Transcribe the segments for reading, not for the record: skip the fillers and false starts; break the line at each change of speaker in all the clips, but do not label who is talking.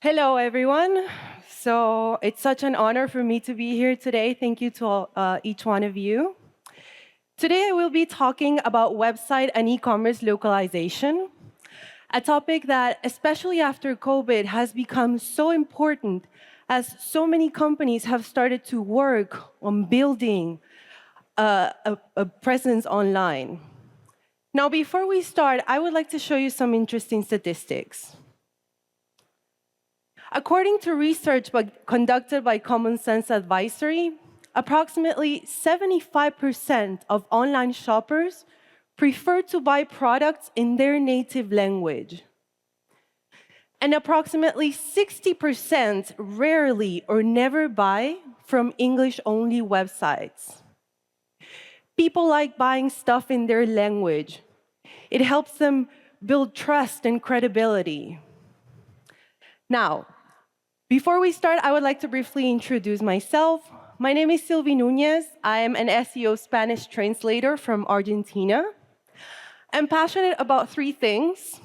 Hello, everyone. So it's such an honor for me to be here today. Thank you to each one of you. Today, I will be talking about website and e-commerce localization, a topic that, especially after COVID, has become so important as so many companies have started to work on building a presence online. Now, before we start, I would like to show you some interesting statistics. According to research conducted by Common Sense Advisory, approximately 75% of online shoppers prefer to buy products in their native language. And approximately 60% rarely or never buy from English-only websites. People like buying stuff in their language. It helps them build trust and credibility. Now, before we start, I would like to briefly introduce myself. My name is Silvi Nuñez. I am an SEO Spanish translator from Argentina. I'm passionate about three things: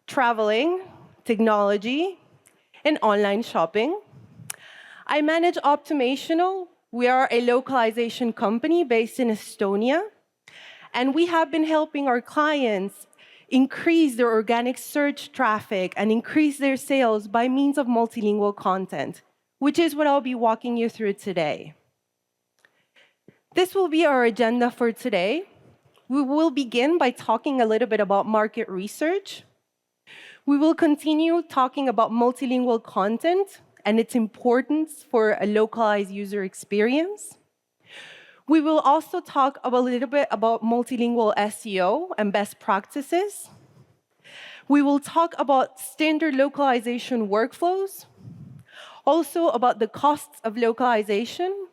traveling, technology, and online shopping. I manage Optimational. We are a localization company based in Estonia, and we have been helping our clients increase their organic search traffic and increase their sales by means of multilingual content, which is what I'll be walking you through today. This will be our agenda for today. We will begin by talking a little bit about market research. We will continue talking about multilingual content and its importance for a localized user experience. We will also talk a little bit about multilingual SEO and best practices. We will talk about standard localization workflows, also about the costs of localization,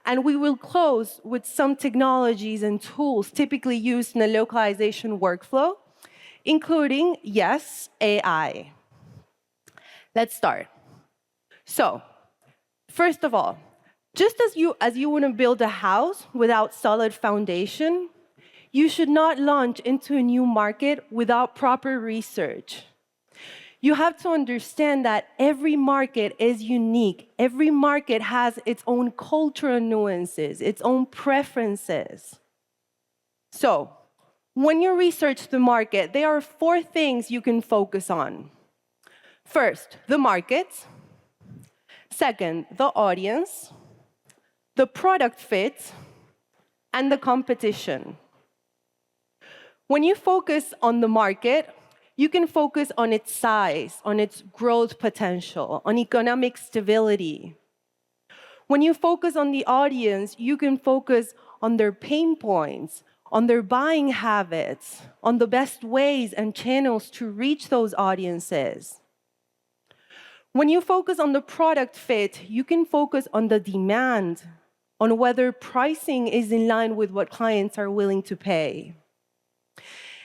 and we will close with some technologies and tools typically used in a localization workflow, including, yes, AI. Let's start. So, first of all, just as you want to build a house without solid foundation, you should not launch into a new market without proper research. You have to understand that every market is unique. Every market has its own cultural nuances, its own preferences. So, when you research the market, there are 4 things you can focus on. First, the market. Second, the audience, the product fit, and the competition. When you focus on the market, you can focus on its size, on its growth potential, on economic stability. When you focus on the audience, you can focus on their pain points, on their buying habits, on the best ways and channels to reach those audiences. When you focus on the product fit, you can focus on the demand, on whether pricing is in line with what clients are willing to pay.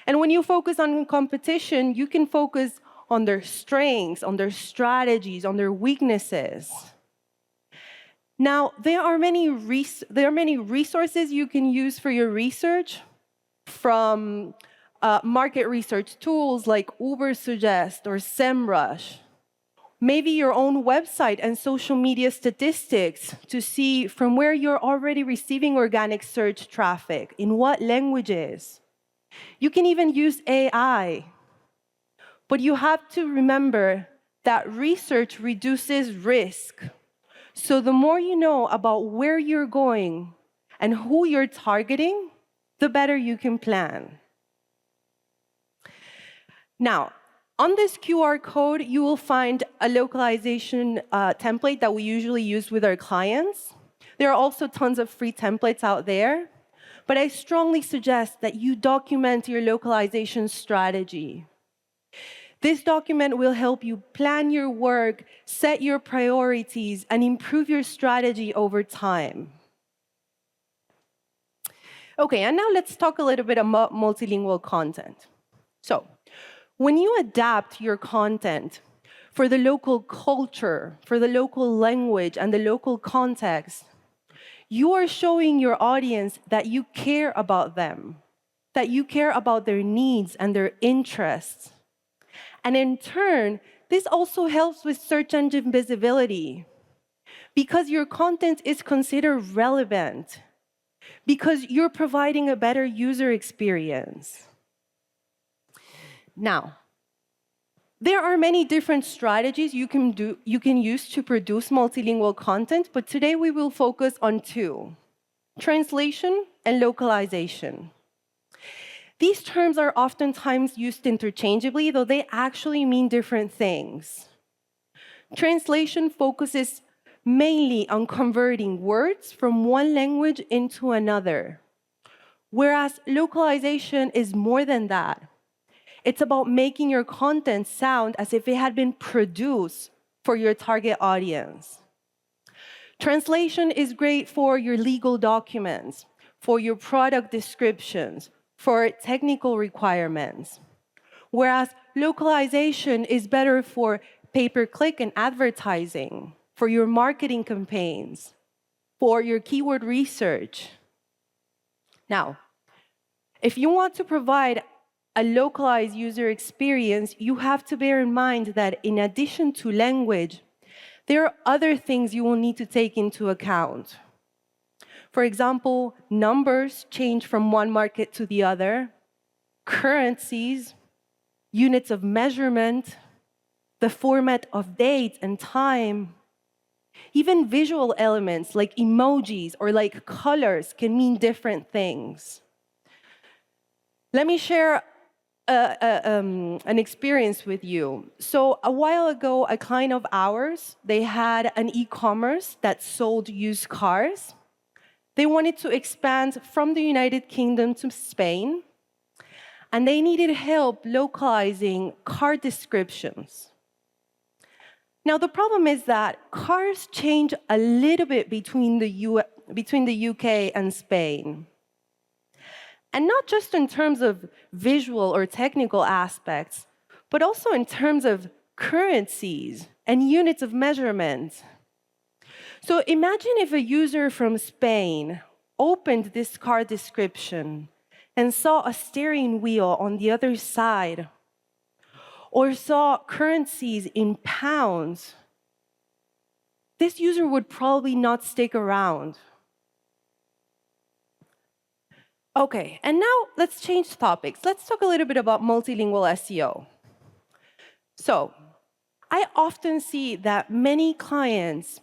And when you focus on competition, you can focus on their strengths, on their strategies, on their weaknesses. Now, there are many resources you can use for your research, from market research tools like Ubersuggest or SEMrush. Maybe your own website and social media statistics to see from where you're already receiving organic search traffic, in what languages. You can even use AI. But you have to remember that research reduces risk. So the more you know about where you're going and who you're targeting, the better you can plan. Now, on this QR code, you will find a localization template that we usually use with our clients. There are also tons of free templates out there, but I strongly suggest that you document your localization strategy. This document will help you plan your work, set your priorities, and improve your strategy over time. Okay, and now let's talk a little bit about multilingual content. So, when you adapt your content for the local culture, for the local language, and the local context, you are showing your audience that you care about them, that you care about their needs and their interests. And in turn, This also helps with search engine visibility because your content is considered relevant, because you're providing a better user experience. Now, there are many different strategies you can use to produce multilingual content, but today we will focus on two: translation and localization. These terms are oftentimes used interchangeably, though they actually mean different things. Translation focuses mainly on converting words from one language into another, whereas localization is more than that. It's about making your content sound as if it had been produced for your target audience. Translation is great for your legal documents, for your product descriptions, for technical requirements, whereas localization is better for pay-per-click and advertising, for your marketing campaigns, for your keyword research. Now, if you want to provide a localized user experience, you have to bear in mind that in addition to language, there are other things you will need to take into account. For example, numbers change from one market to the other, currencies, units of measurement, the format of date and time. Even visual elements like emojis or like colors can mean different things. Let me share an experience with you. So a while ago, a client of ours, they had an e-commerce that sold used cars. They wanted to expand from the United Kingdom to Spain, and they needed help localizing car descriptions. Now, the problem is that cars change a little bit between the UK and Spain. And not just in terms of visual or technical aspects, but also in terms of currencies and units of measurement. So imagine if a user from Spain opened this car description and saw a steering wheel on the other side, or saw currencies in pounds. This user would probably not stick around. Okay, and now let's change topics. Let's talk a little bit about multilingual SEO. So, I often see that many clients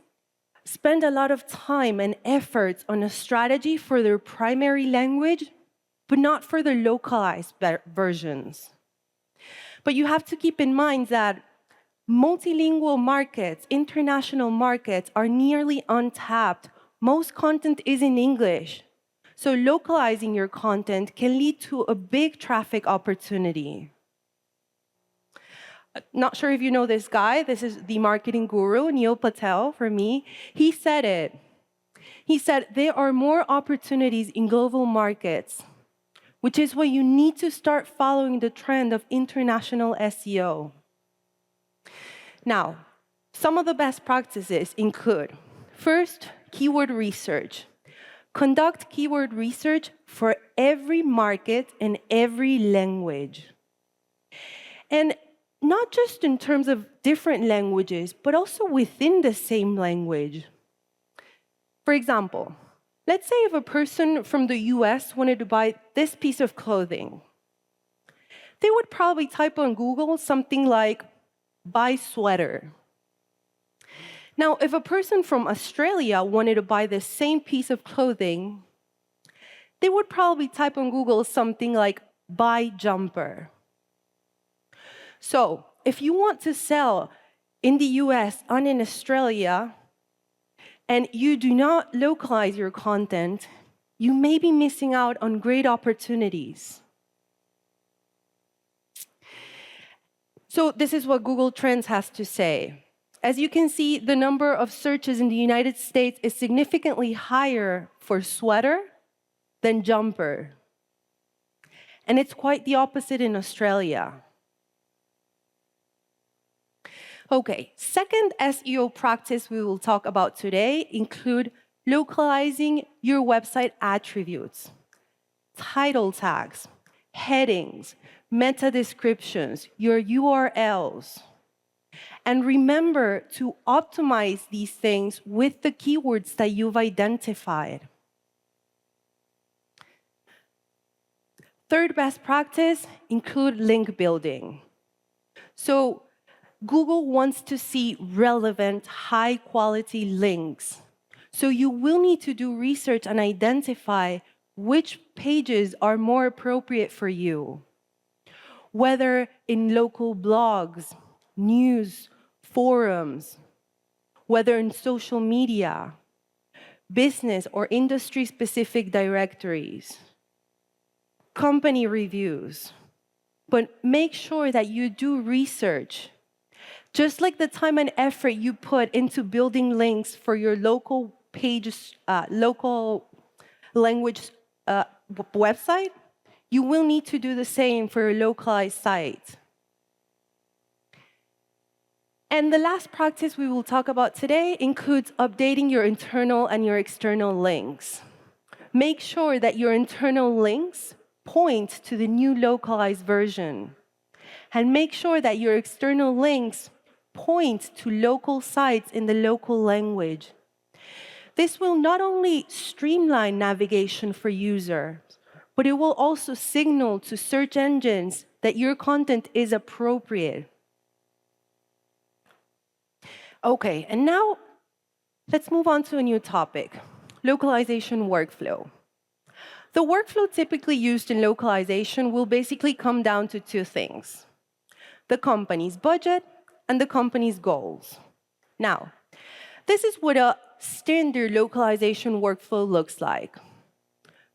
spend a lot of time and effort on a strategy for their primary language, but not for their localized versions. But you have to keep in mind that multilingual markets, international markets, are nearly untapped. Most content is in English. So localizing your content can lead to a big traffic opportunity. Not sure if you know this guy. This is the marketing guru, Neil Patel, for me. He said it. He said, there are more opportunities in global markets, which is why you need to start following the trend of international SEO. Now, some of the best practices include, first, keyword research. Conduct keyword research for every market and every language. And not just in terms of different languages, but also within the same language. For example, let's say if a person from the US wanted to buy this piece of clothing, they would probably type on Google something like, buy sweater. Now, if a person from Australia wanted to buy the same piece of clothing, they would probably type on Google something like, buy jumper. So, if you want to sell in the US and in Australia, and you do not localize your content, you may be missing out on great opportunities. So this is what Google Trends has to say. As you can see, the number of searches in the United States is significantly higher for sweater than jumper. And it's quite the opposite in Australia. Okay, second SEO practice we will talk about today include localizing your website attributes, title tags, headings, meta descriptions, your URLs. And remember to optimize these things with the keywords that you've identified. Third best practice, include link building. So Google wants to see relevant, high-quality links. So you will need to do research and identify which pages are more appropriate for you, whether in local blogs, news, forums, whether in social media, business or industry-specific directories, company reviews. But make sure that you do research. Just like the time and effort you put into building links for your local pages, local language website, you will need to do the same for your localized site. And the last practice we will talk about today includes updating your internal and your external links. Make sure that your internal links point to the new localized version. And make sure that your external links point to local sites in the local language. This will not only streamline navigation for users, but it will also signal to search engines that your content is appropriate. Okay, and now let's move on to a new topic, localization workflow. The workflow typically used in localization will basically come down to two things: the company's budget and the company's goals. Now, this is what a standard localization workflow looks like.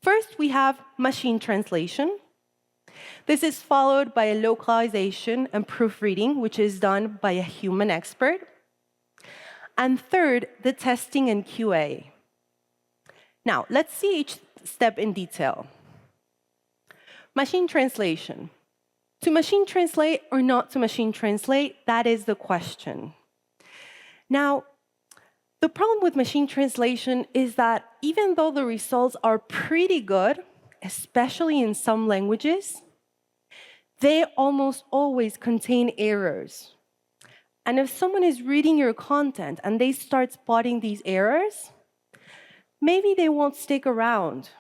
First, we have machine translation. This is followed by a localization and proofreading, which is done by a human expert. And third, the testing and QA. Now, let's see each step in detail. Machine translation. To machine translate or not to machine translate, that is the question. Now, the problem with machine translation is that even though the results are pretty good, especially in some languages, they almost always contain errors. And if someone is reading your content and they start spotting these errors, maybe they won't stick around,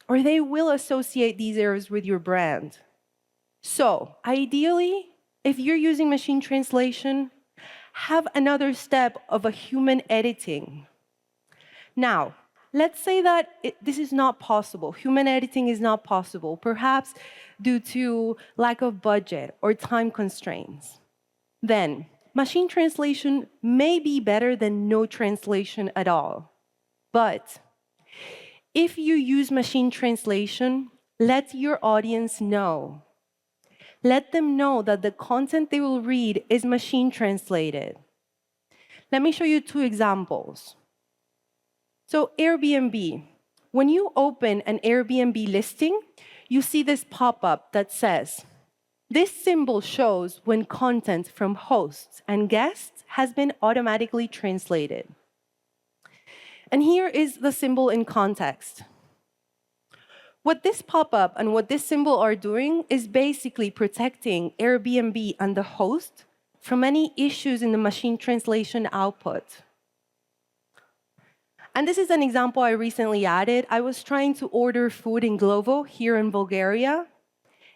or they will associate these errors with your brand. So, ideally, if you're using machine translation, have another step of a human editing. Now, let's say that this is not possible. Human editing is not possible, perhaps due to lack of budget or time constraints. Then, machine translation may be better than no translation at all. But if you use machine translation, let your audience know. Let them know that the content they will read is machine translated. Let me show you two examples. So Airbnb. When you open an Airbnb listing, you see this pop-up that says, this symbol shows when content from hosts and guests has been automatically translated. And here is the symbol in context. What this pop-up and what this symbol are doing is basically protecting Airbnb and the host from any issues in the machine translation output. And this is an example I recently added. I was trying to order food in Glovo here in Bulgaria,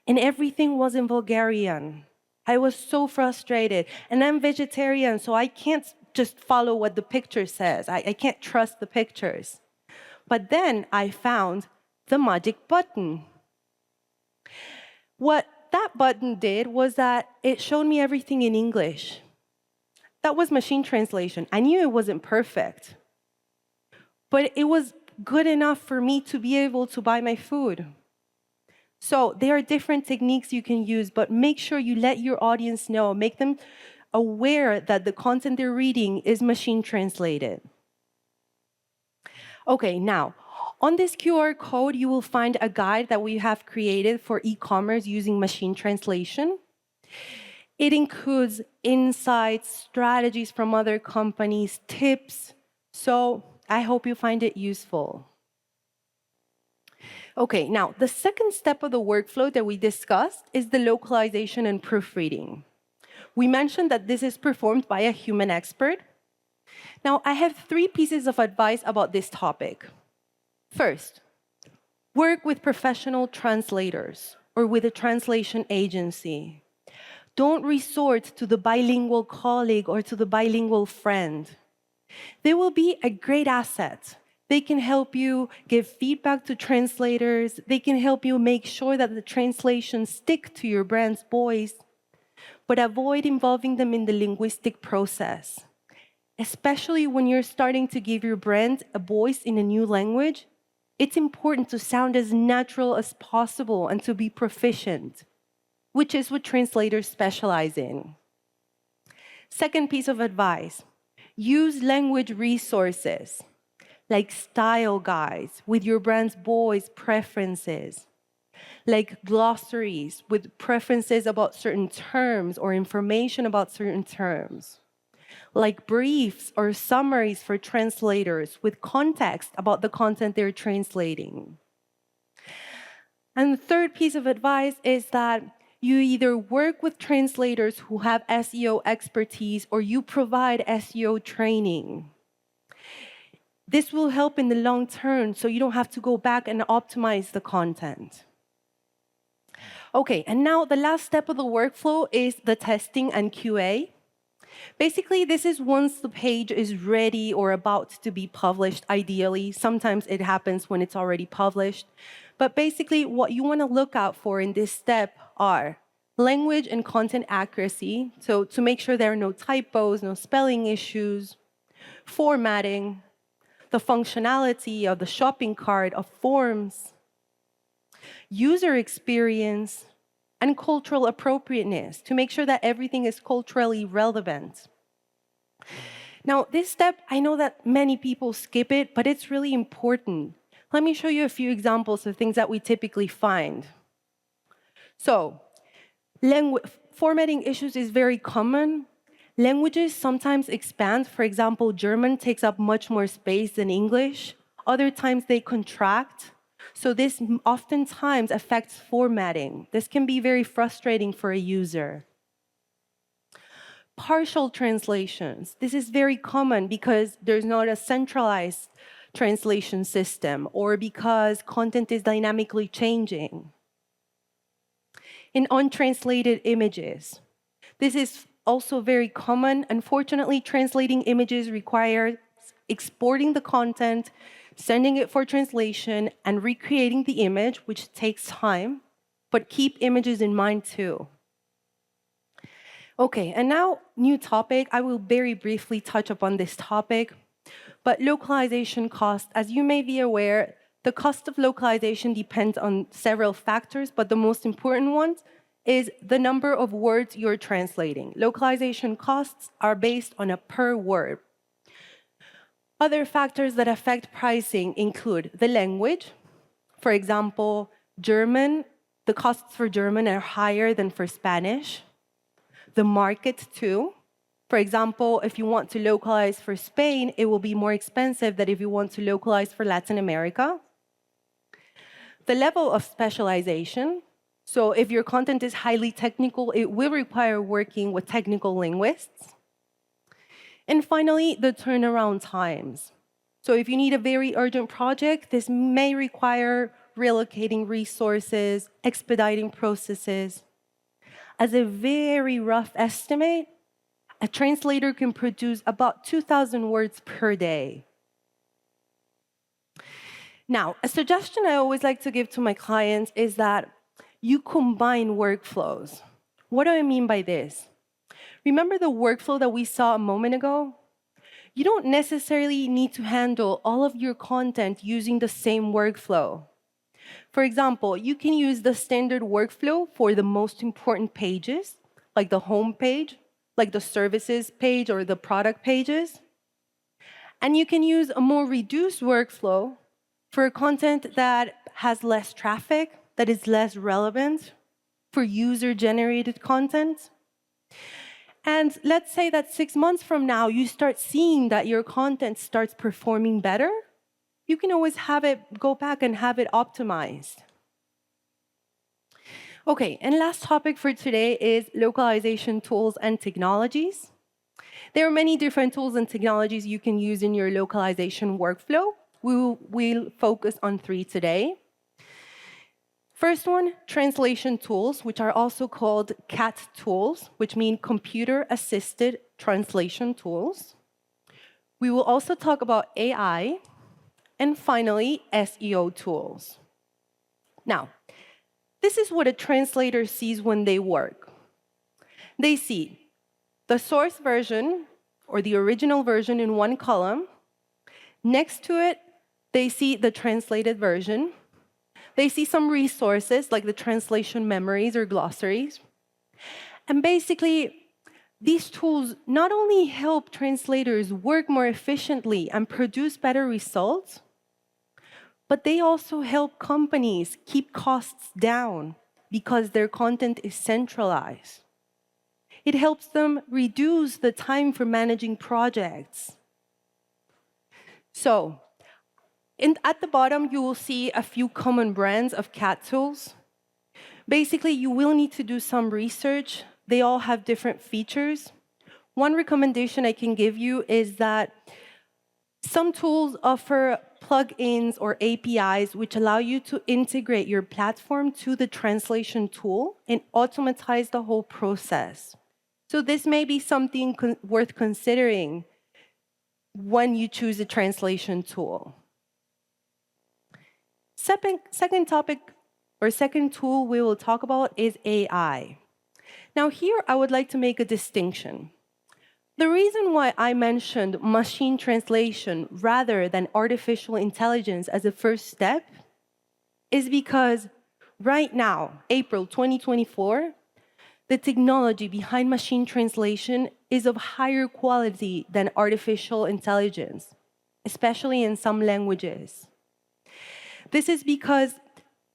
and everything was in Bulgarian. I was so frustrated. And I'm vegetarian, so I can't just follow what the picture says. I can't trust the pictures. But then I found the magic button. What that button did was that it showed me everything in English. That was machine translation. I knew it wasn't perfect, but it was good enough for me to be able to buy my food. So there are different techniques you can use, but make sure you let your audience know, make them aware that the content they're reading is machine translated. Okay, now, on this QR code, you will find a guide that we have created for e-commerce using machine translation. It includes insights, strategies from other companies, tips. So I hope you find it useful. Okay, now, the second step of the workflow that we discussed is the localization and proofreading. We mentioned that this is performed by a human expert. Now, I have 3 pieces of advice about this topic. First, work with professional translators or with a translation agency. Don't resort to the bilingual colleague or to the bilingual friend. They will be a great asset. They can help you give feedback to translators. They can help you make sure that the translations stick to your brand's voice, but avoid involving them in the linguistic process. Especially when you're starting to give your brand a voice in a new language, it's important to sound as natural as possible and to be proficient, which is what translators specialize in. Second piece of advice, use language resources like style guides with your brand's voice preferences, like glossaries with preferences about certain terms or information about certain terms, like briefs or summaries for translators with context about the content they're translating. And the third piece of advice is that you either work with translators who have SEO expertise or you provide SEO training. This will help in the long term so you don't have to go back and optimize the content. Okay, and now the last step of the workflow is the testing and QA. Basically, this is once the page is ready or about to be published, ideally. Sometimes it happens when it's already published. But basically, what you want to look out for in this step are language and content accuracy, so to make sure there are no typos, no spelling issues, formatting, the functionality of the shopping cart, of forms, user experience, and cultural appropriateness to make sure that everything is culturally relevant. Now, this step, I know that many people skip it, but it's really important. Let me show you a few examples of things that we typically find. So, formatting issues is very common. Languages sometimes expand. For example, German takes up much more space than English. Other times they contract. So this oftentimes affects formatting. This can be very frustrating for a user. Partial translations. This is very common because there's not a centralized translation system or because content is dynamically changing. In untranslated images. This is also very common. Unfortunately, translating images requires exporting the content, sending it for translation, and recreating the image, which takes time, but keep images in mind too. Okay, and now, new topic. I will very briefly touch upon this topic, but localization cost. As you may be aware, the cost of localization depends on several factors, but the most important one is the number of words you're translating. Localization costs are based on a per word. Other factors that affect pricing include the language. For example, German, the costs for German are higher than for Spanish. The market too. For example, if you want to localize for Spain, it will be more expensive than if you want to localize for Latin America. The level of specialization. So if your content is highly technical, it will require working with technical linguists. And finally, the turnaround times. So if you need a very urgent project, this may require relocating resources, expediting processes. As a very rough estimate, a translator can produce about 2,000 words per day. Now, a suggestion I always like to give to my clients is that you combine workflows. What do I mean by this? Remember the workflow that we saw a moment ago? You don't necessarily need to handle all of your content using the same workflow. For example, you can use the standard workflow for the most important pages, like the home page, like the services page or the product pages. And you can use a more reduced workflow for content that has less traffic, that is less relevant, for user-generated content. And let's say that 6 months from now, you start seeing that your content starts performing better. You can always have it go back and have it optimized. Okay, and last topic for today is localization tools and technologies. There are many different tools and technologies you can use in your localization workflow. We'll focus on 3 today. First one, translation tools, which are also called CAT tools, which mean computer-assisted translation tools. We will also talk about AI, and finally, SEO tools. Now, this is what a translator sees when they work. They see the source version, or the original version in one column. Next to it, they see the translated version. They see some resources, like the translation memories or glossaries. And basically, these tools not only help translators work more efficiently and produce better results, but they also help companies keep costs down because their content is centralized. It helps them reduce the time for managing projects. So, at the bottom, you will see a few common brands of CAT tools. Basically, you will need to do some research. They all have different features. One recommendation I can give you is that some tools offer plugins or APIs which allow you to integrate your platform to the translation tool and automatize the whole process. So this may be something worth considering when you choose a translation tool. Second topic or second tool we will talk about is AI. Now here I would like to make a distinction. The reason why I mentioned machine translation rather than artificial intelligence as a first step is because right now, April 2024, the technology behind machine translation is of higher quality than artificial intelligence, especially in some languages. This is because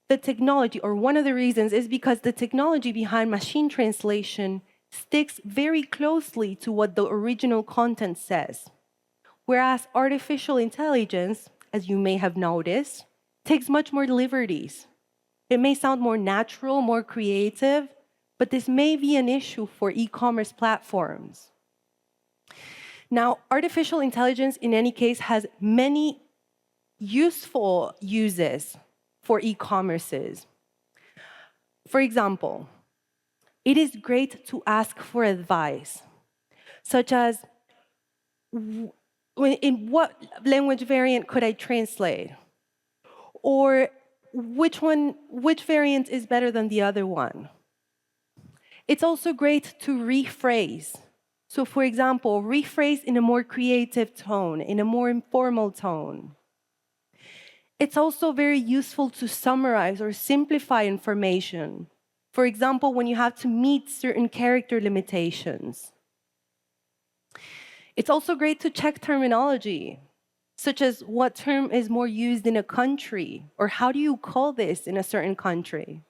the technology, or one of the reasons is because the technology behind machine translation sticks very closely to what the original content says. Whereas artificial intelligence, as you may have noticed, takes much more liberties. It may sound more natural, more creative, but this may be an issue for e-commerce platforms. Now, artificial intelligence, in any case, has many useful uses for e-commerces. For example, it is great to ask for advice, such as, in what language variant could I translate? Or which variant is better than the other one? It's also great to rephrase. So for example, rephrase in a more creative tone, in a more informal tone. It's also very useful to summarize or simplify information. For example, when you have to meet certain character limitations. It's also great to check terminology, such as what term is more used in a country, or how do you call this in a certain country?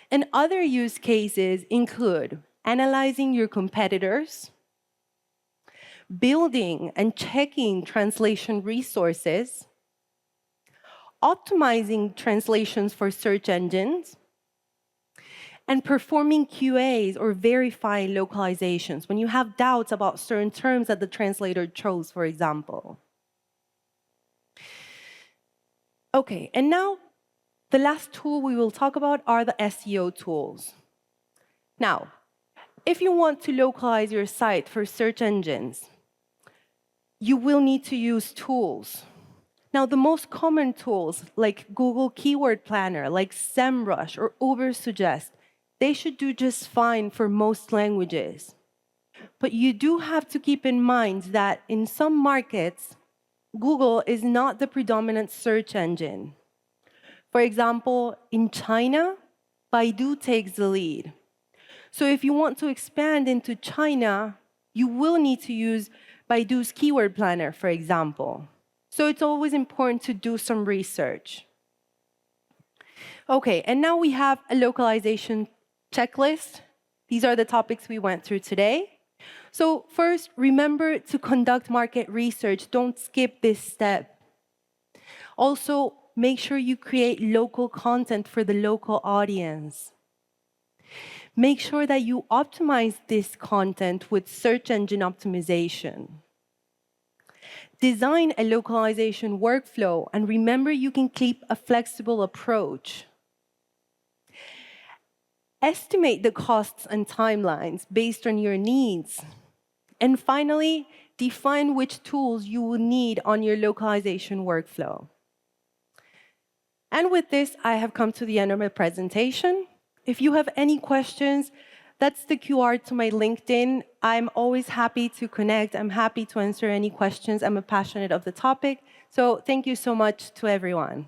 And other use cases include analyzing your competitors, building and checking translation resources, optimizing translations for search engines, and performing QAs or verifying localizations when you have doubts about certain terms that the translator chose, for example. Okay, and now the last tool we will talk about are the SEO tools. Now, if you want to localize your site for search engines, you will need to use tools. Now, the most common tools like Google Keyword Planner, like SEMrush or Ubersuggest, they should do just fine for most languages. But you do have to keep in mind that in some markets, Google is not the predominant search engine. For example, in China, Baidu takes the lead. So if you want to expand into China, you will need to use Baidu's Keyword Planner, for example. So it's always important to do some research. Okay, and now we have a localization checklist. These are the topics we went through today. So first, remember to conduct market research. Don't skip this step. Also, make sure you create local content for the local audience. Make sure that you optimize this content with search engine optimization. Design a localization workflow, and remember you can keep a flexible approach. Estimate the costs and timelines based on your needs. And finally, define which tools you will need on your localization workflow. And with this, I have come to the end of my presentation. If you have any questions, that's the QR to my LinkedIn. I'm always happy to connect. I'm happy to answer any questions. I'm passionate of the topic. So thank you so much to everyone.